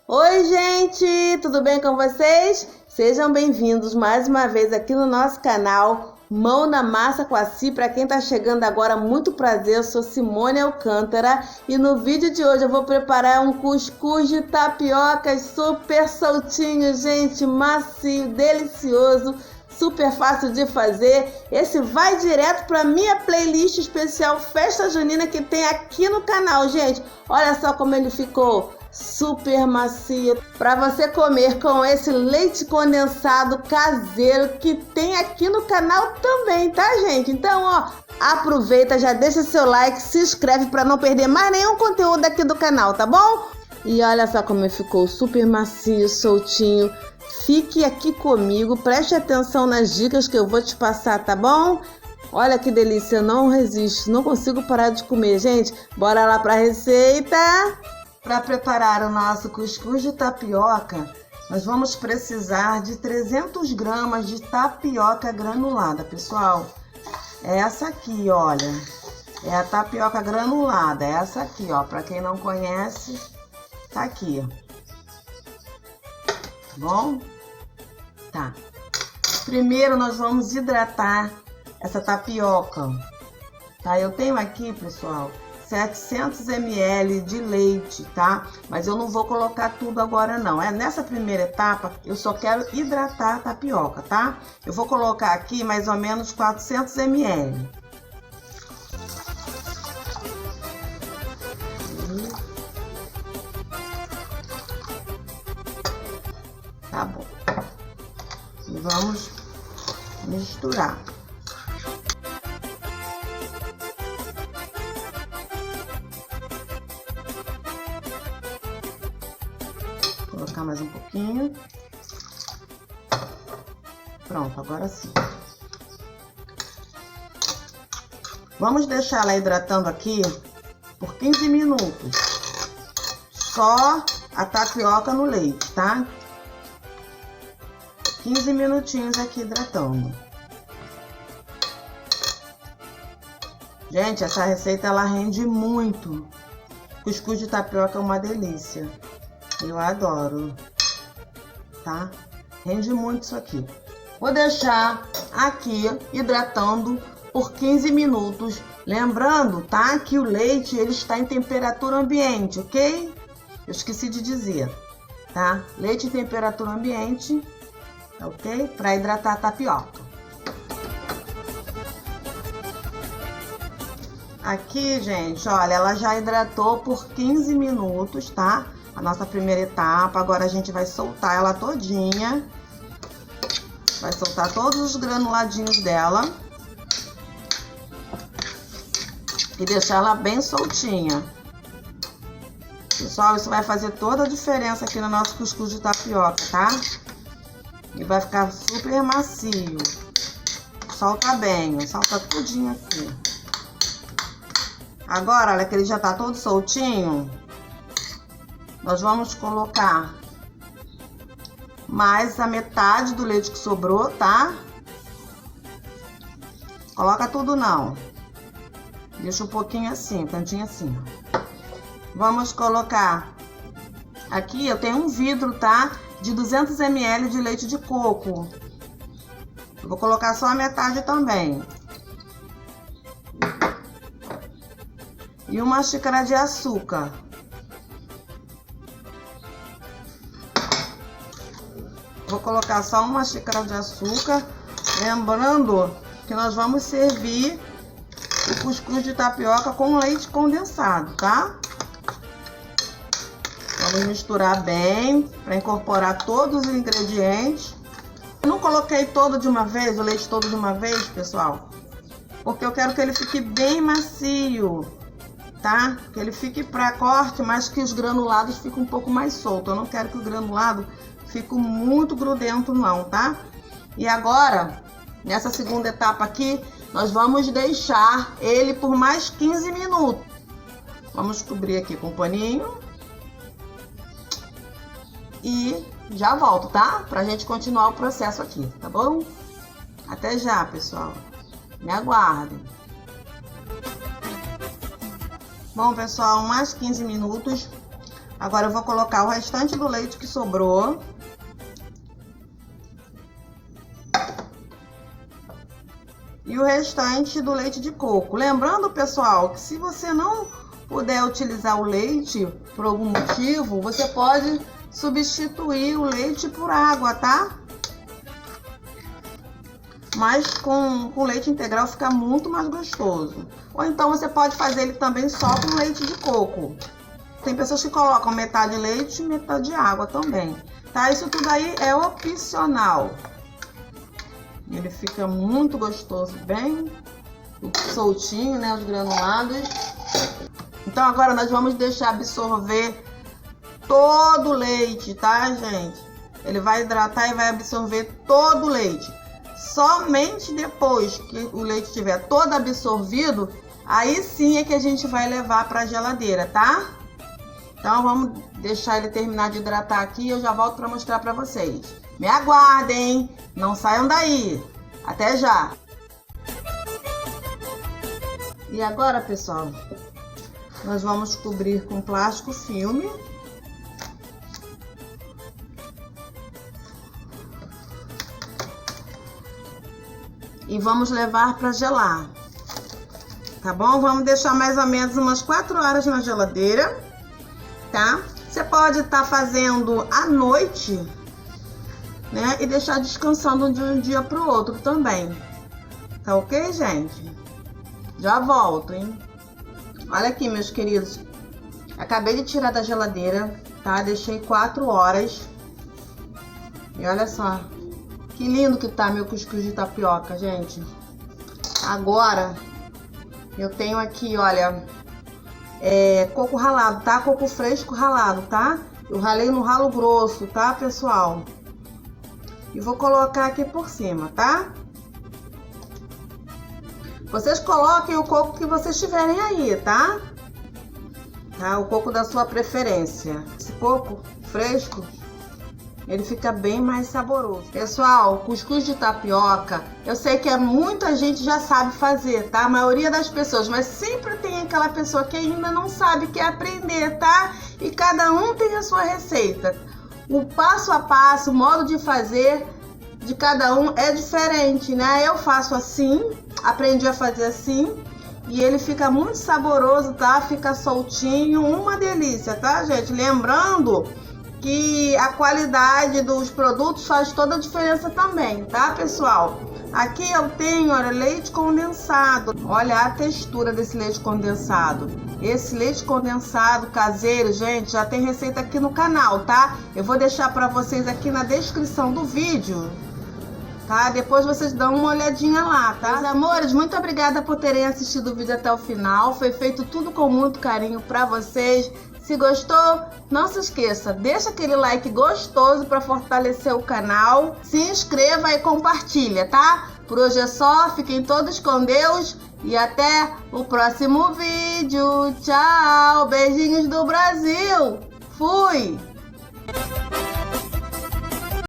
Oi, gente, tudo bem com vocês? Sejam bem-vindos mais uma vez aqui no nosso canal Mão na Massa com a Si. Para quem está chegando agora, muito prazer, eu sou Simone Alcântara e no vídeo de hoje eu vou preparar um cuscuz de tapioca super soltinho, gente, macio, delicioso, super fácil de fazer. Esse vai direto para minha playlist especial Festa Junina que tem aqui no canal, gente. Olha só como ele ficou. Super macio para você comer com esse leite condensado caseiro que tem aqui no canal também, tá, gente? Então, ó, aproveita, já deixa seu like, se inscreve para não perder mais nenhum conteúdo aqui do canal, tá bom? E olha só como ele ficou super macio, soltinho. Fique aqui comigo, preste atenção nas dicas que eu vou te passar, tá bom? Olha que delícia, eu não resisto, não consigo parar de comer, gente. Bora lá para a receita. Para preparar o nosso cuscuz de tapioca, nós vamos precisar de 300 gramas de tapioca granulada, pessoal. É essa aqui, olha. É a tapioca granulada, é essa aqui, ó. Para quem não conhece, tá aqui. Tá bom? Tá. Primeiro nós vamos hidratar essa tapioca. Tá? Eu tenho aqui, pessoal, 700 ml de leite, tá? Mas eu não vou colocar tudo agora não. Nessa primeira etapa, eu só quero hidratar a tapioca, tá? Eu vou colocar aqui mais ou menos 400 ml. Tá bom. E vamos misturar. Colocar mais um pouquinho. Pronto, agora sim. Vamos deixar ela hidratando aqui por 15 minutos. Só a tapioca no leite, tá? 15 minutinhos aqui hidratando. Gente, essa receita ela rende muito. Cuscuz de tapioca é uma delícia. Eu adoro, tá? Rende muito isso aqui. Vou deixar aqui hidratando por 15 minutos. Lembrando, tá? Que o leite, ele está em temperatura ambiente, ok? Eu esqueci de dizer, tá? Leite em temperatura ambiente, ok? Para hidratar a tapioca. Aqui, gente, olha, ela já hidratou por 15 minutos, tá? A nossa primeira etapa. Agora a gente vai soltar ela todinha. Vai soltar todos os granuladinhos dela. E deixar ela bem soltinha. Pessoal, isso vai fazer toda a diferença aqui no nosso cuscuz de tapioca, tá? E vai ficar super macio. Solta bem, solta tudinho aqui. Agora, olha que ele já tá todo soltinho. Nós vamos colocar mais a metade do leite que sobrou, tá? Coloca tudo não. Deixa um pouquinho assim, tantinho assim. Vamos colocar aqui, eu tenho um vidro, tá? De 200 ml de leite de coco. Eu vou colocar só a metade também. E uma xícara de açúcar. Vou colocar só uma xícara de açúcar, lembrando que nós vamos servir o cuscuz de tapioca com leite condensado, tá? Vamos misturar bem para incorporar todos os ingredientes. Eu não coloquei todo de uma vez, o leite todo de uma vez, pessoal, porque eu quero que ele fique bem macio, tá? Que ele fique para corte, mas que os granulados fiquem um pouco mais soltos. Eu não quero que o granulado fique muito grudento não, tá? E agora, nessa segunda etapa aqui, nós vamos deixar ele por mais 15 minutos. Vamos cobrir aqui com um paninho. E já volto, tá? Pra gente continuar o processo aqui, tá bom? Até já, pessoal. Me aguardem. Bom, pessoal, mais 15 minutos. Agora eu vou colocar o restante do leite que sobrou. E o restante do leite de coco. Lembrando, pessoal, que se você não puder utilizar o leite por algum motivo, você pode substituir o leite por água, tá? Mas com leite integral fica muito mais gostoso. Ou então você pode fazer ele também só com leite de coco. Tem pessoas que colocam metade leite e metade água também, tá? Isso tudo aí é opcional. Ele fica muito gostoso, bem soltinho, né? Os granulados. Então agora nós vamos deixar absorver todo o leite, tá, gente? Ele vai hidratar e vai absorver todo o leite. Somente depois que o leite estiver todo absorvido, aí sim é que a gente vai levar para a geladeira, tá? Então vamos deixar ele terminar de hidratar aqui e eu já volto para mostrar para vocês. Me aguardem, não saiam daí. Até já! E agora, pessoal, nós vamos cobrir com plástico filme. E vamos levar para gelar, tá bom? Vamos deixar mais ou menos umas 4 horas na geladeira, tá? Você pode estar fazendo à noite, né? E deixar descansando de um dia para o outro também. Tá ok, gente? Já volto, hein? Olha aqui, meus queridos. Acabei de tirar da geladeira, tá? Deixei 4 horas. E olha só. Que lindo que tá meu cuscuz de tapioca, gente. Agora, eu tenho aqui, olha, coco ralado, tá? Coco fresco ralado, tá? Eu ralei no ralo grosso, tá, pessoal? E vou colocar aqui por cima, tá? Vocês coloquem o coco que vocês tiverem aí, tá? Tá? O coco da sua preferência. Esse coco fresco, ele fica bem mais saboroso. Pessoal, cuscuz de tapioca, eu sei que muita gente já sabe fazer, tá? A maioria das pessoas, mas sempre tem aquela pessoa que ainda não sabe, quer aprender, tá? E cada um tem a sua receita. O passo a passo, o modo de fazer de cada um é diferente, né? Eu faço assim, aprendi a fazer assim e ele fica muito saboroso, tá? Fica soltinho, uma delícia, tá, gente? Lembrando que a qualidade dos produtos faz toda a diferença também, tá, pessoal? Aqui eu tenho, olha, leite condensado. Olha a textura desse leite condensado. Esse leite condensado caseiro, gente, já tem receita aqui no canal, tá? Eu vou deixar para vocês aqui na descrição do vídeo, tá? Depois vocês dão uma olhadinha lá, tá? Meus amores, muito obrigada por terem assistido o vídeo até o final. Foi feito tudo com muito carinho para vocês. Se gostou, não se esqueça, deixa aquele like gostoso para fortalecer o canal. Se inscreva e compartilha, tá? Por hoje é só, fiquem todos com Deus e até o próximo vídeo. Tchau, beijinhos do Brasil. Fui!